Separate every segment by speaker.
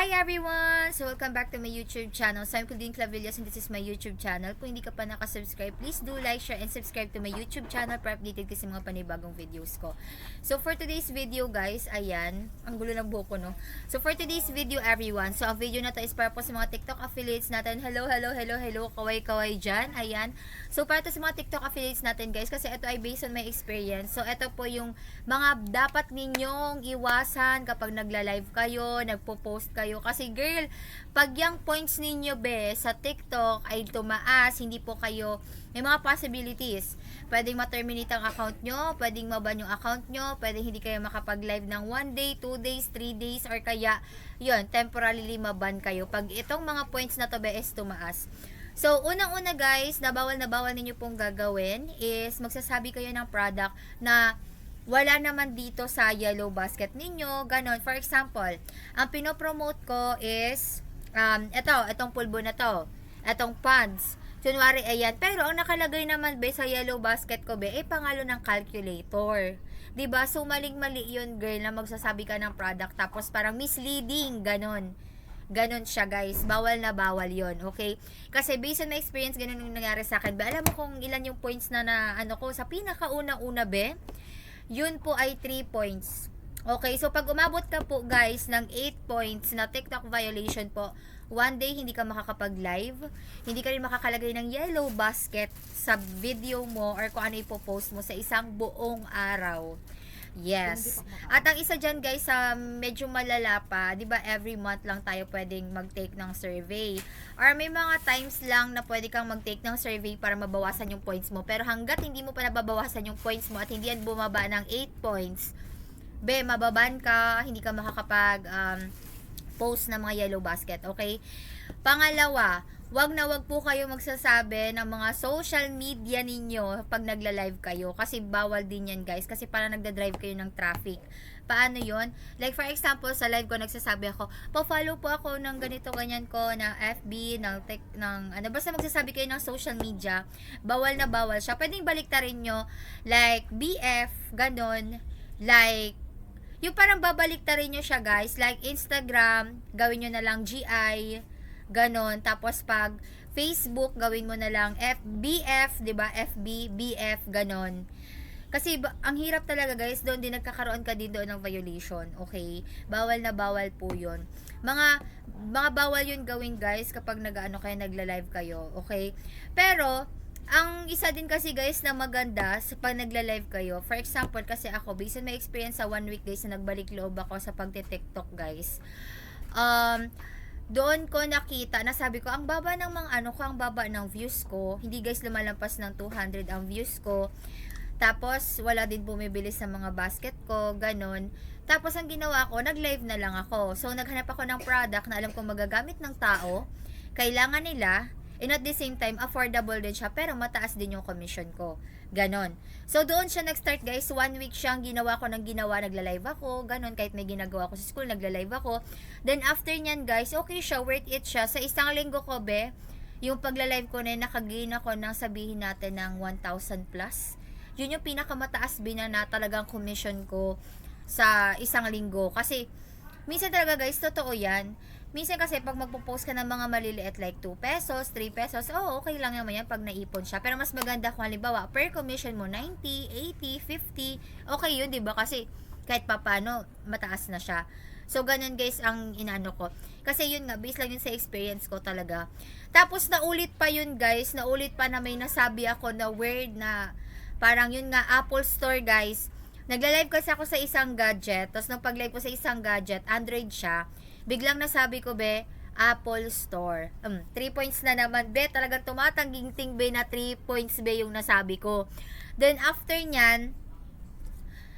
Speaker 1: Hi everyone! So welcome back to my YouTube channel. So I'm Claudine Clavillas and this is my YouTube channel. Kung hindi ka pa nakasubscribe, please do like, share, and subscribe to my YouTube channel para updated kasi mga panibagong videos ko. So for today's video guys, ayan, ang gulo ng buhok ko no. So for today's video everyone, so ang video na to is para po sa mga TikTok affiliates natin. Hello, kaway dyan. Ayan. So para to sa mga TikTok affiliates natin guys, kasi ito ay based on my experience. So ito po yung mga dapat ninyong iwasan kapag nagla-live kayo, nagpo-post kayo. Kasi girl, pag yung points ninyo be sa TikTok ay tumaas, hindi po kayo, may mga possibilities. Pwedeng ma-terminate ang account nyo, pwedeng maban yung account nyo, pwedeng hindi kayo makapag-live ng 1 day, 2 days, 3 days, or kaya, yun, temporarily maban kayo. Pag itong mga points na to be is tumaas. So, unang-una guys, na bawal ninyo pong gagawin is magsasabi kayo ng product na wala naman dito sa yellow basket ninyo, ganon. For example, ang pinopromote ko is itong pulbo na to, itong pads. Kunwari, ayan. Pero ang nakalagay naman be sa yellow basket ko be, pangalo ng calculator. 'Di ba? So maling-mali 'yun, girl, na magsasabi ka ng product tapos parang misleading, ganon. Ganon siya guys, bawal na bawal yon, okay? Kasi based on my experience, ganon yung nangyari sa akin. Be, alam mo kung ilan yung points na ano ko, sa pinakauna-una be, yun po ay 3 points. Okay, so pag umabot ka po guys ng 8 points na TikTok violation po, one day hindi ka makakapag-live, hindi ka rin makakalagay ng yellow basket sa video mo or kung ano ipopost mo sa isang buong araw. Yes. At ang isa dyan guys, medyo malala pa, 'di ba every month lang tayo pwedeng mag-take ng survey. Or may mga times lang na pwede kang mag-take ng survey para mabawasan yung points mo. Pero hangga't hindi mo pa nababawasan yung points mo at hindi yan bumaba ng 8 points, be, mababan ka, hindi ka makakapag post ng mga yellow basket, okay? Pangalawa, wag po kayo magsasabi ng mga social media ninyo pag nagla-live kayo kasi bawal din yan guys kasi parang nagda-drive kayo ng traffic. Paano yon? Like for example, sa live ko nagsasabi ako, pa-follow po ako ng ganito ganyan ko na FB, ng ano, basta magsasabi kayo ng social media, bawal na bawal siya. Pwedeng baliktarin nyo like BF, ganon, like yung parang babaliktarin nyo siya guys, like Instagram, gawin nyo na lang GI, ganon. Tapos pag Facebook, gawin mo na lang FBF, 'di ba? FB, BF, ganon. Kasi ang hirap talaga guys, doon din nagkakaroon ka din doon ng violation, okay? Bawal na bawal po 'yon. Mga bawal 'yun gawin guys kapag nag-ano kayo, nagla-live kayo, okay? Pero ang isa din kasi guys na maganda sa pag nagla-live kayo, for example kasi ako, based on my experience sa 1 week guys na nagbalik loob ako sa pagte-TikTok guys, doon ko nakita, nasabi ko, ang baba ng mga ang baba ng views ko, hindi guys lumalampas ng 200 ang views ko, tapos wala din bumibili sa mga basket ko, ganon. Tapos ang ginawa ko, nag-live na lang ako, so naghanap ako ng product na alam kong magagamit ng tao, kailangan nila, and at the same time, affordable din siya, pero mataas din yung commission ko. Ganon. So, doon siya nag-start guys. 1 week siyang ginawa ko ng ginawa. Nagla-live ako. Ganon. Kahit may ginagawa ko sa school, nagla-live ako. Then, after nyan guys, okay siya. Worth it siya. Sa isang linggo ko be, yung pagla-live ko na nakagain ako ng sabihin natin ng 1,000 plus. Yun yung pinakamataas na talagang commission ko sa isang linggo. Kasi, minsan talaga guys, totoo yan. Minsan kasi pag magpo-post ka ng mga maliliit like 2 pesos, 3 pesos, okay lang naman yan pag naipon siya. Pero mas maganda kung halimbawa, per commission mo 90, 80, 50, okay yun, 'di ba? Kasi kahit papano mataas na siya. So ganun guys ang inaano ko. Kasi yun nga, based lang yun sa experience ko talaga. Tapos naulit pa yun guys, naulit pa na may nasabi ako na word na parang yun nga, Apple Store guys. Nagla-live kasi ako sa isang gadget, tapos nung pag-live ko sa isang gadget, Android siya, biglang nasabi ko be, Apple Store. 3 points na naman be, talagang tumatangging be na 3 points be yung nasabi ko. Then after nyan,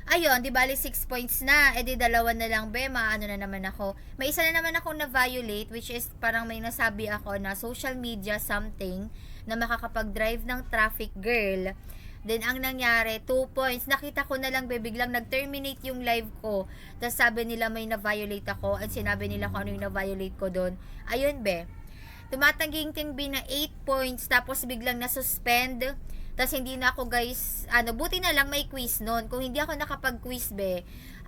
Speaker 1: ayun, di bali 6 points na, edi dalawa na lang be, maano na naman ako. May isa na naman ako na violate, which is parang may nasabi ako na social media something na makakapag-drive ng traffic, girl. Then, ang nangyari, 2 points. Nakita ko na lang, be, biglang nag-terminate yung live ko. Tapos sabi nila may na-violate ako. At sinabi nila kung ano yung na-violate ko doon. Ayun, be. Tumatangging be na 8 points. Tapos biglang na-suspend. Tapos hindi na ako, guys, buti na lang may quiz noon. Kung hindi ako nakapag-quiz, be,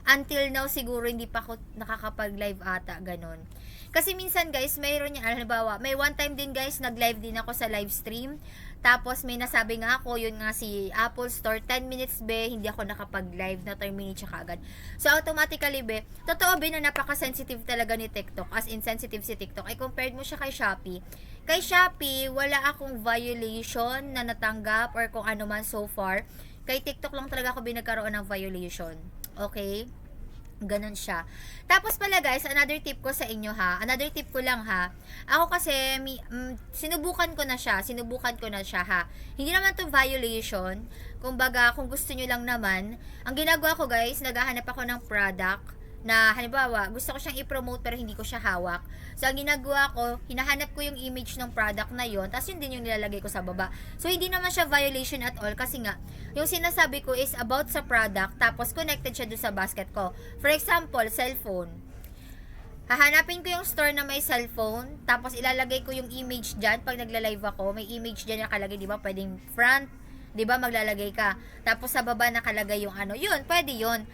Speaker 1: until now siguro hindi pa ako nakakapag-live ata, ganon. Kasi minsan guys, mayroon niya, halimbawa, may one time din guys, nag-live din ako sa live stream. Tapos may nasabi nga ako, yun nga si Apple Store, 10 minutes be, hindi ako nakapag-live, na terminate siya kaagad. So automatically be, totoo be na napaka-sensitive talaga ni TikTok, as insensitive si TikTok. Ay compared mo siya kay Shopee. Kay Shopee, wala akong violation na natanggap or kung ano man so far. Kay TikTok lang talaga ako binagkaroon ng violation. Okay? Ganon siya. Tapos pala guys, another tip ko sa inyo ha. Another tip ko lang ha. Ako kasi, sinubukan ko na siya ha. Hindi naman to violation. Kumbaga, kung gusto nyo lang naman, ang ginagawa ko guys, naghahanap ako ng product na halimbawa, gusto ko siyang i-promote pero hindi ko siya hawak. So, ang ginagawa ko, hinahanap ko yung image ng product na yon, tapos yun din yung nilalagay ko sa baba. So, hindi naman siya violation at all kasi nga, yung sinasabi ko is about sa product, tapos connected siya doon sa basket ko. For example, cellphone. Hahanapin ko yung store na may cellphone, tapos ilalagay ko yung image dyan. Pag nagla-live ako, may image dyan nakalagay, di ba? Pwedeng front, di ba? Maglalagay ka. Tapos sa baba nakalagay yung ano. Yun, pwede yun.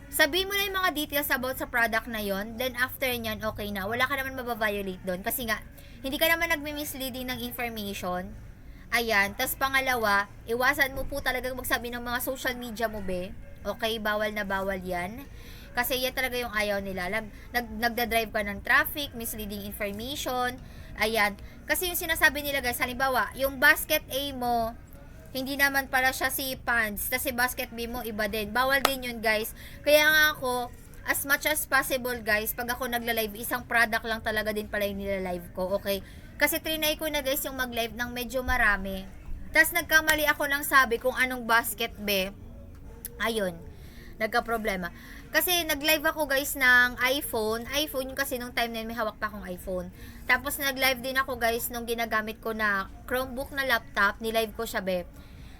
Speaker 1: Sabihin mo na yung mga details about sa product na yon, then after nyan, okay na. Wala ka naman mababiolate doon. Kasi nga, hindi ka naman nagmi-misleading ng information. Ayan. Tapos pangalawa, iwasan mo po talaga magsabi ng mga social media mo, be. Okay, bawal na bawal yan. Kasi yan talaga yung ayaw nila. Nagdadrive ka ng traffic, misleading information. Ayan. Kasi yung sinasabi nila guys, halimbawa, yung basket A mo, hindi naman pala siya si pants, kasi basket B mo iba din. Bawal din yun guys. Kaya nga ako, as much as possible guys, pag ako nagla-live, isang product lang talaga din pala yung nila-live ko, okay? Kasi trinay ko na guys yung mag-live ng medyo marami. Tapos nagkamali ako ng sabi kung anong basket B. Ayun, nagka-problema. Kasi nag-live ako guys ng iPhone yung kasi nung time na yun, may hawak pa akong iPhone. Tapos nag-live din ako guys nung ginagamit ko na Chromebook na laptop, ni-live ko siya be.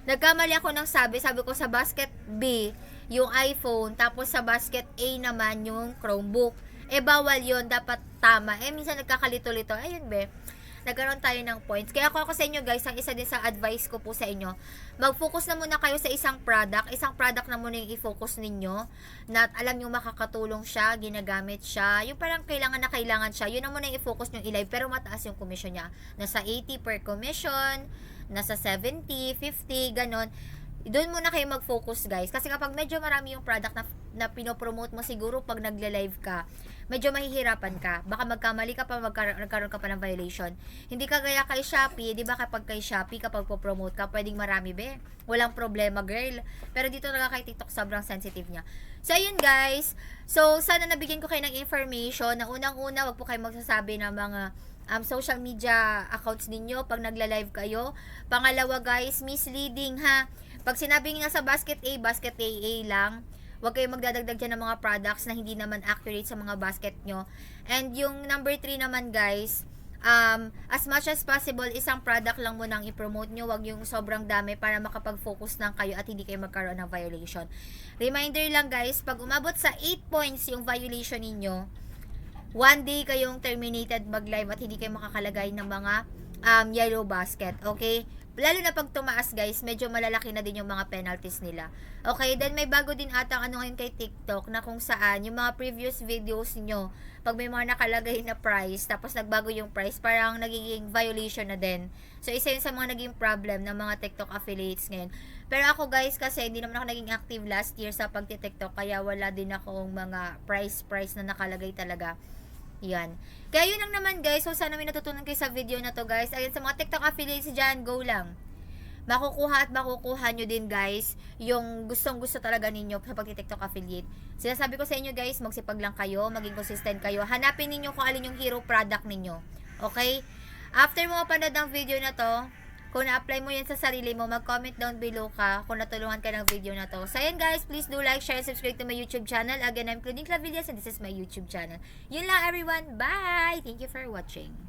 Speaker 1: Nagkamali ako ng sabi ko sa basket B yung iPhone, tapos sa basket A naman yung Chromebook. Bawal yon, dapat tama. Minsan nagkakalito-lito. Ayun be, nagkaroon tayo ng points. Kaya ako sa inyo guys, ang isa din sa advice ko po sa inyo, mag-focus na muna kayo sa isang product na muna yung i-focus ninyo, na alam nyo makakatulong siya, ginagamit siya, yung parang kailangan na kailangan siya, yun na muna yung i-focus nyo i-live, pero mataas yung commission niya. Nasa 80 per commission, nasa 70, 50, ganon. Doon muna kayo mag-focus guys. Kasi kapag medyo marami yung product na pinopromote mo, siguro pag nagle-live ka, medyo mahihirapan ka. Baka magkamali ka pa, nagkaroon ka pa ng violation. Hindi ka gaya kay Shopee, di ba kapag kay Shopee, kapag po-promote ka, pwedeng marami be. Walang problema girl. Pero dito talaga kay TikTok, sobrang sensitive niya. So ayun guys. So sana nabigyan ko kayo ng information na unang-una, wag po kayo magsasabi ng mga social media accounts ninyo pag nagla-live kayo. Pangalawa guys, misleading ha. Pag sinabing nasa basket A lang. Huwag kayong magdadagdag dyan ng mga products na hindi naman accurate sa mga basket nyo. And yung number 3 naman guys, as much as possible, isang product lang muna ang i-promote nyo. Huwag yung sobrang dami para makapag-focus lang kayo at hindi kayo magkaroon ng violation. Reminder lang guys, pag umabot sa 8 points yung violation ninyo, 1 day kayong terminated mag-live at hindi kayo makakalagay ng mga yellow basket. Okay? Lalo na pag tumaas guys, medyo malalaki na din yung mga penalties nila. Okay, then may bago din atang ano ngayon kay TikTok na kung saan yung mga previous videos nyo, pag may mga nakalagay na price, tapos nagbago yung price, parang nagiging violation na din. So isa yun sa mga naging problem ng mga TikTok affiliates ngayon. Pero ako guys, kasi hindi naman ako naging active last year sa pagti-TikTok, kaya wala din akong mga price na nakalagay talaga. Yan. Kaya yun lang naman guys. So sana may natutunan kayo sa video na to guys. Ayun, sa mga TikTok affiliates dyan, go lang. Makukuha nyo din guys yung gustong gusto talaga ninyo sa pag-TikTok affiliate. Sinasabi ko sa inyo guys, magsipag lang kayo, maging consistent kayo. Hanapin ninyo kung alin yung hero product ninyo. Okay? After mo mapanood ng video na to, kung na-apply mo yan sa sarili mo, mag-comment down below ka kung natulungan ka ng video na to. So, ayan guys, please do like, share, and subscribe to my YouTube channel. Again, I'm Claudine Clavillas and this is my YouTube channel. Yun lang everyone. Bye! Thank you for watching.